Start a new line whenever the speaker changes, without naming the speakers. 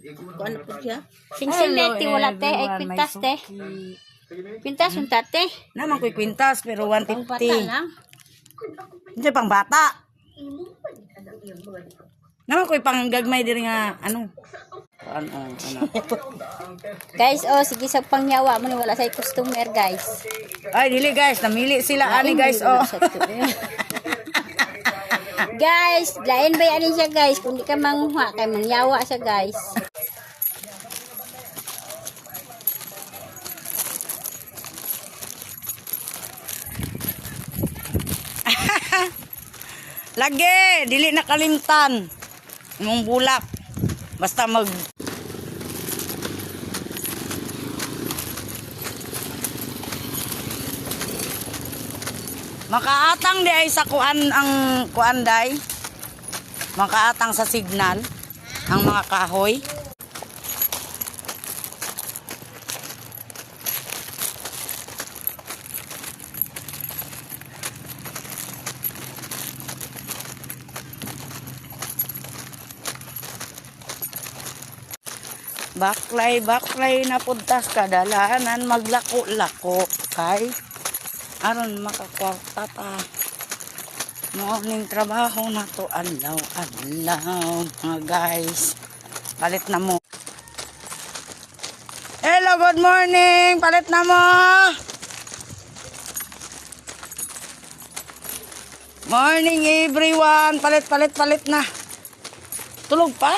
Kuan na po siya. Sing-sing ti wala te ay kwintas te. Kwintas unta te.
Naman ko'y kwintas pero
Ang bata
150.
lang.
Hindi pang bata. Naman ko'y pang gagmay diri nga ano. Ano.
Guys, oh sige sa pangyawa mo ni wala say customer guys.
Ay dili guys, namili sila ani guys oh.
Guys, lain ba yan siya guys? Kung di ka manguha, kay mangyawa siya guys.
Lagi, dili nakalimtan. Imong bulak. Basta mag makaatang di ay sa kuan ang kuan day. Makaatang sa signal ang mga kahoy. Baklay na puntas kadalanan maglako-lako kay aron makakwarta ta. Morning trabaho na to adlaw mga guys. Palit na mo. Hello, good morning. Palit na mo. Morning everyone. Palit na. Tulog pa?